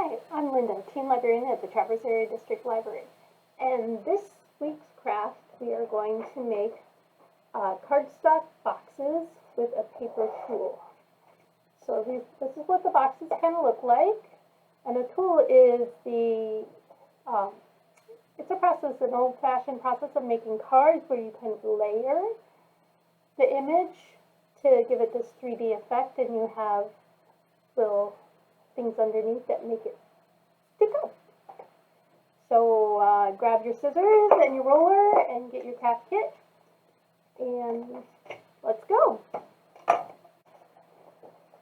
Hi, I'm Linda, Teen Librarian at the Traverse Area District Library. And this week's craft, we are going to make cardstock boxes with a paper tool. So this is what the boxes kind of look like. And a tool is it's a process, an old-fashioned process of making cards where you can layer the image to give it this 3D effect, and you have little things underneath that make it stick up. So grab your scissors and your roller and get your craft kit, and let's go.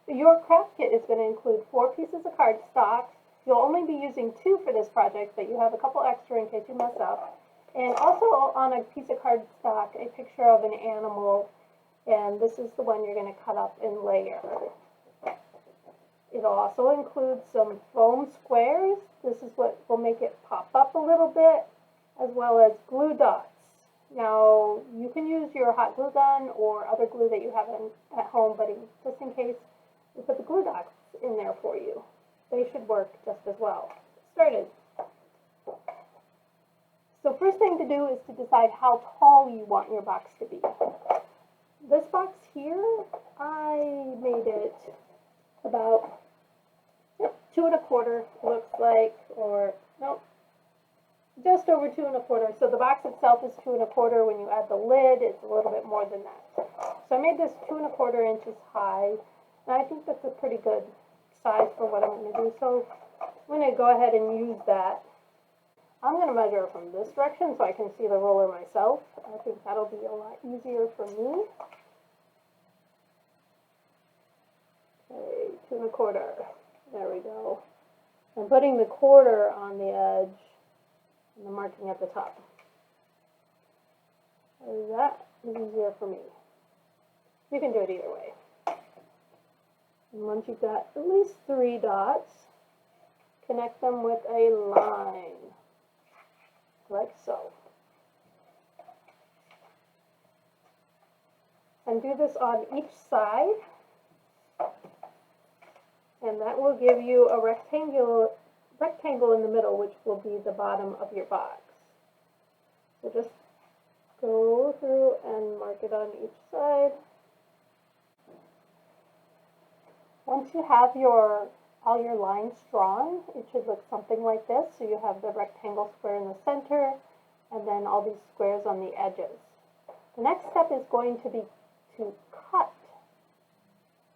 Your craft kit is going to include 4 pieces of cardstock. You'll only be using 2 for this project, but you have a couple extra in case you mess up. And also on a piece of cardstock, a picture of an animal, and this is the one you're going to cut up and layer. It'll also include some foam squares. This is what will make it pop up a little bit, as well as glue dots. Now, you can use your hot glue gun or other glue that you have at home, but just in case, we put the glue dots in there for you. They should work just as well. Get started. So first thing to do is to decide how tall you want your box to be. This box here, I made it about 2 1/4 looks like, or no, just over 2 1/4. So the box itself is 2 1/4. When you add the lid, it's a little bit more than that. So I made this 2 1/4 inches high, and I think that's a pretty good size for what I'm going to do. So I'm going to go ahead and use that. I'm going to measure from this direction so I can see the roller myself. I think that'll be a lot easier for me. Okay, 2 1/4. There we go. I'm putting the 1/4 on the edge and the marking at the top. That is easier for me. You can do it either way. And once you've got at least 3 dots, connect them with a line, like so. And do this on each side. And that will give you a rectangle in the middle, which will be the bottom of your box. So just go through and mark it on each side. Once you have all your lines drawn, it should look something like this. So you have the rectangle square in the center, and then all these squares on the edges. The next step is going to be to cut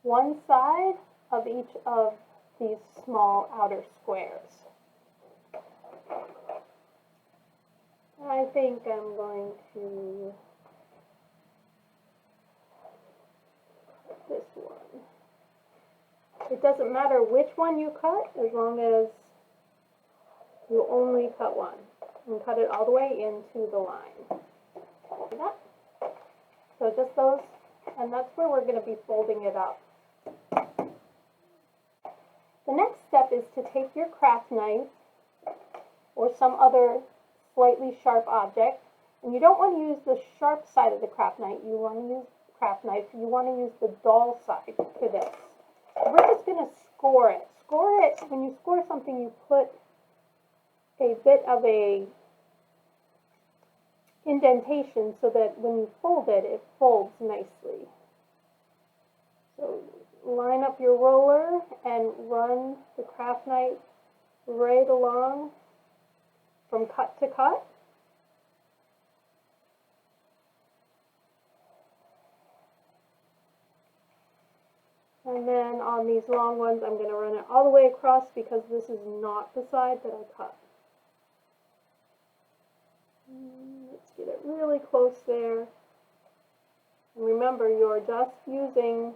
one side of each of these small outer squares. I think I'm going to cut this one. It doesn't matter which one you cut, as long as you only cut one. And cut it all the way into the line. Like that. So just those, and that's where we're going to be folding it up. The next step is to take your craft knife or some other slightly sharp object, and you don't want to use the sharp side of the craft knife. You want to use You want to use the dull side for this. So we're just going to score it. When you score something, you put a bit of a indentation so that when you fold it, it folds nicely. So line up your roller and run the craft knife right along from cut to cut. And then on these long ones, I'm going to run it all the way across because this is not the side that I cut. Let's get it really close there. And remember, you're just using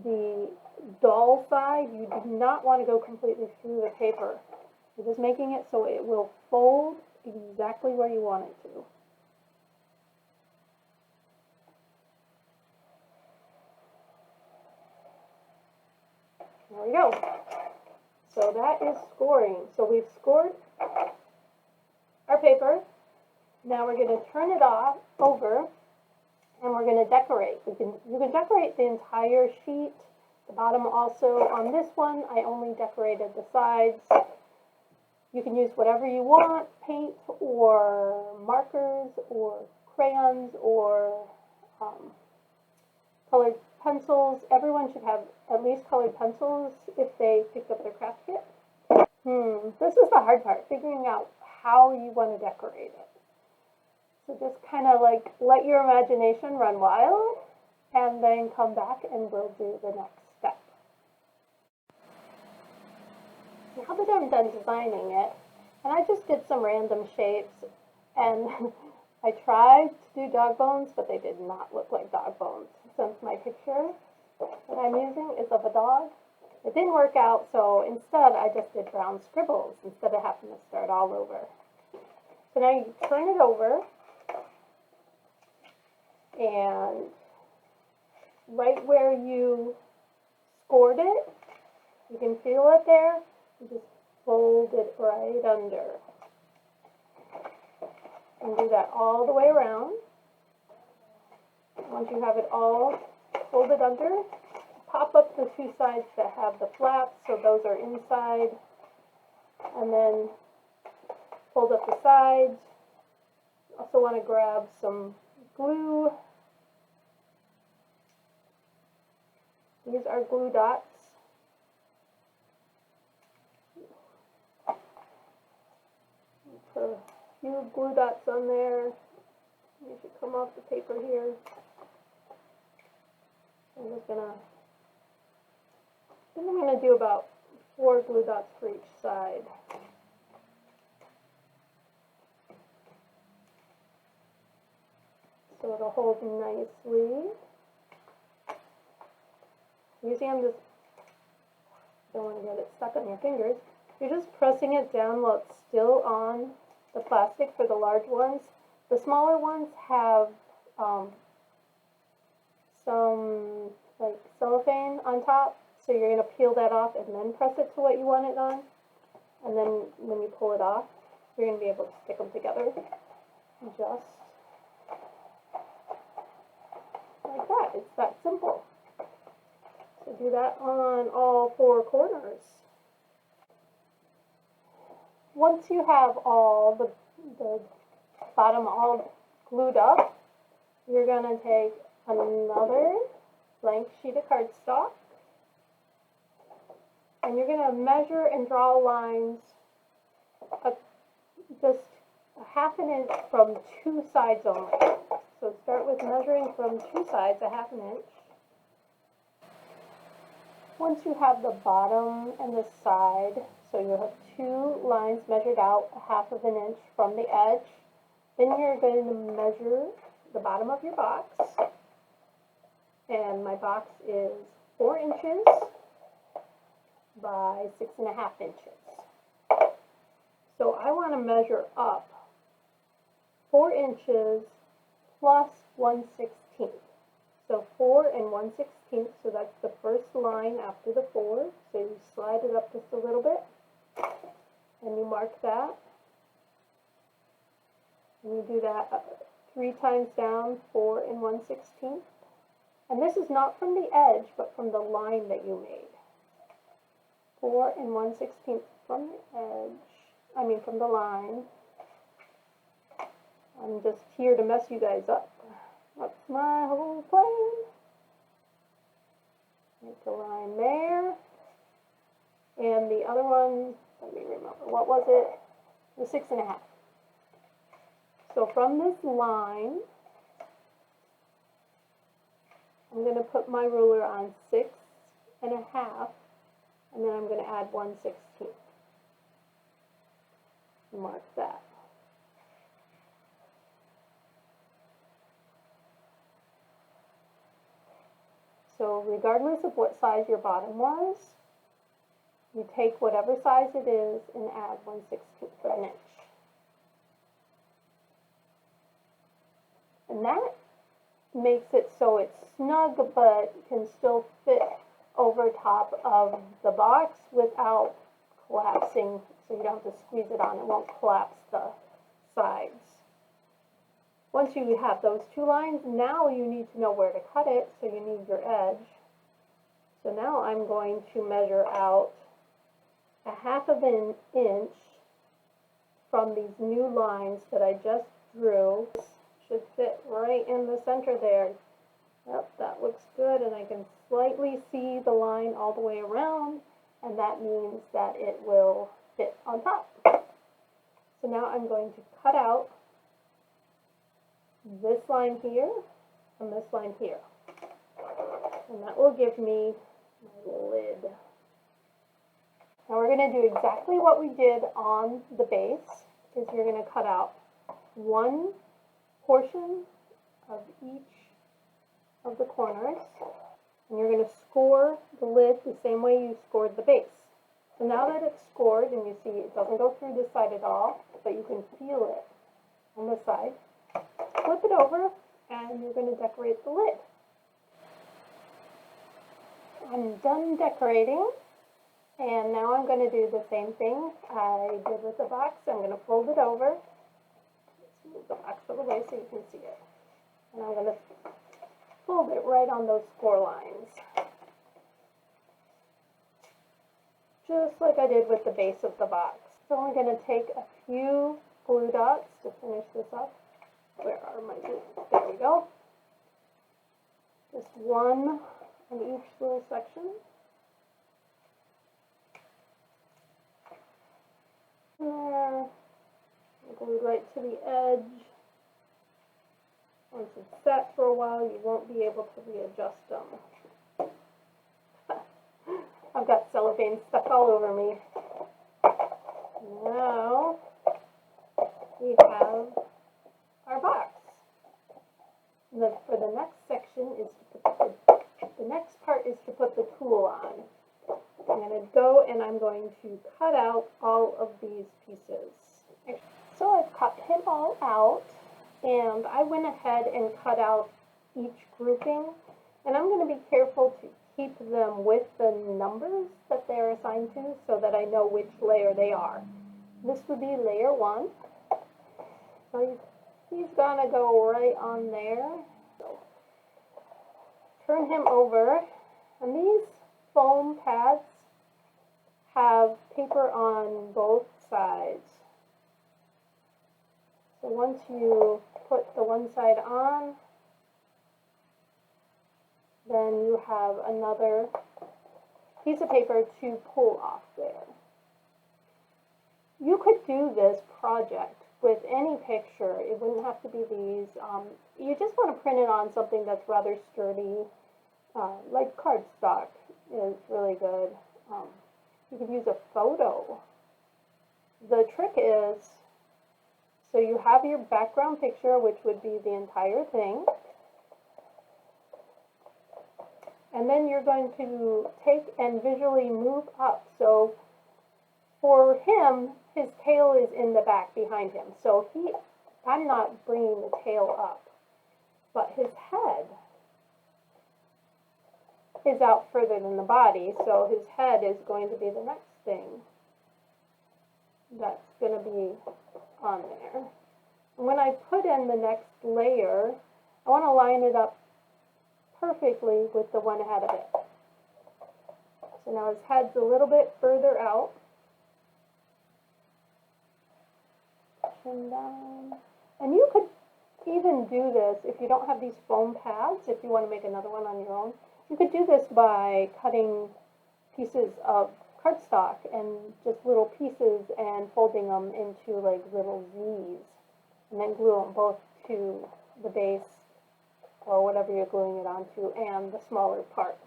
the dull side. You do not want to go completely through the paper. You're just making it so it will fold exactly where you want it to. There we go. So that is scoring. So we've scored our paper. Now we're going to turn it over and we're going to decorate. You can decorate the entire sheet The bottom also, on this one, I only decorated the sides. You can use whatever you want, paint or markers or crayons or colored pencils. Everyone should have at least colored pencils if they picked up their craft kit. This is the hard part, figuring out how you want to decorate it. So just kind of like let your imagination run wild and then come back and we'll do the next step. Now that I'm done designing it, and I just did some random shapes, and I tried to do dog bones, but they did not look like dog bones, since my picture that I'm using is of a dog. It didn't work out, so instead I just did brown scribbles instead of having to start all over. So now you turn it over, and right where you scored it, you can feel it there, you just fold it right under. And do that all the way around. Once you have it all folded under, pop up the two sides that have the flaps, so those are inside, and then fold up the sides. Also want to grab some glue. These are glue dots. Put a few glue dots on there. You should come off the paper here. I'm gonna do about 4 glue dots for each side. So it'll hold nicely. Usually I'm just, don't want to get it stuck on your fingers. You're just pressing it down while it's still on the plastic for the large ones. The smaller ones have some like cellophane on top, so you're going to peel that off and then press it to what you want it on. And then when you pull it off, you're going to be able to stick them together just like that. It's that simple. So do that on all 4 corners. Once you have all the bottom all glued up, you're going to take another blank sheet of cardstock, and you're going to measure and draw lines just a ½ inch from 2 sides only. So start with measuring from 2 sides, a ½ inch. Once you have the bottom and the side, so you have 2 lines measured out a ½ inch from the edge, then you're going to measure the bottom of your box. And my box is 4 inches by 6½ inches. So I want to measure up 4 inches plus 1/16. So 4 and 1/16, so that's the first line after the 4. So you slide it up just a little bit, and you mark that. And you do that 3 times down, 4 and 1/16. And this is not from the edge, but from the line that you made. 4 and 1/16 from the edge, from the line. I'm just here to mess you guys up. That's my whole plan. Make a line there. And the other one, let me remember, what was it? The 6½. So from this line, I'm going to put my ruler on 6½, and then I'm going to add 1/16. Mark that. So regardless of what size your bottom was, you take whatever size it is and add 1/16 of an inch. And that makes it so it's snug but can still fit over top of the box without collapsing, so you don't have to squeeze it on. It won't collapse the sides. Once you have those 2 lines, now you need to know where to cut it, so you need your edge. So now I'm going to measure out 1/2 inch from these new lines that I just drew. Should fit right in the center there. Yep, that looks good, and I can slightly see the line all the way around, and that means that it will fit on top. So now I'm going to cut out this line here and this line here. And that will give me my lid. Now we're going to do exactly what we did on the base, is you're going to cut out one portion of each of the corners, and you're going to score the lid the same way you scored the base. So now that it's scored, and you see it doesn't go through this side at all, but you can feel it on this side, flip it over, and you're going to decorate the lid. I'm done decorating, and now I'm going to do the same thing I did with the box. I'm going to fold it over. Let's move the box out of the way so you can see it. And I'm going to fold it right on those score lines, just like I did with the base of the box. So I'm going to take a few glue dots to finish this up. Where are my glue? There we go. Just one on each little section. There. Glue right to the edge. Once it's set for a while, you won't be able to readjust them. I've got cellophane stuck all over me. Now we have our box. For the next section is to put the next part is to put the tool on. I'm going to go and I'm going to cut out all of these pieces. So I've cut him all out, and I went ahead and cut out each grouping, and I'm going to be careful to keep them with the numbers that they're assigned to so that I know which layer they are. This would be layer 1. So he's going to go right on there. So turn him over, and these foam pads have paper on both sides. So once you put the one side on, then you have another piece of paper to pull off there. You could do this project with any picture. It wouldn't have to be these. You just want to print it on something that's rather sturdy, like cardstock is really good. You could use a photo. The trick is, so you have your background picture, which would be the entire thing. And then you're going to take and visually move up. So for him, his tail is in the back behind him. So I'm not bringing the tail up, but his head is out further than the body. So his head is going to be the next thing that's going to be on there. And when I put in the next layer, I want to line it up perfectly with the one ahead of it. So now his head's a little bit further out. Push down. And you could even do this if you don't have these foam pads, if you want to make another one on your own. You could do this by cutting pieces of cardstock and just little pieces and folding them into like little Z's, and then glue them both to the base or whatever you're gluing it onto and the smaller part.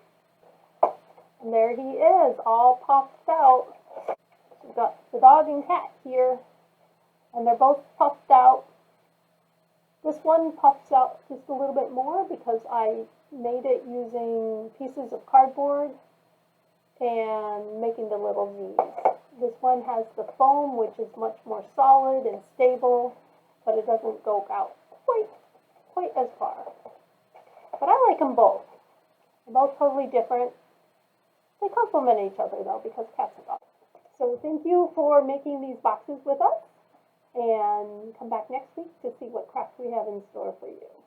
And there he is, all puffed out. We've got the dog and cat here, and they're both puffed out. This one puffs out just a little bit more because I made it using pieces of cardboard and making the little Z's. This one has the foam, which is much more solid and stable, but it doesn't go out quite as far. But I like them both. They're both totally different. They complement each other though, because cats and dogs. So thank you for making these boxes with us, and come back next week to see what crafts we have in store for you.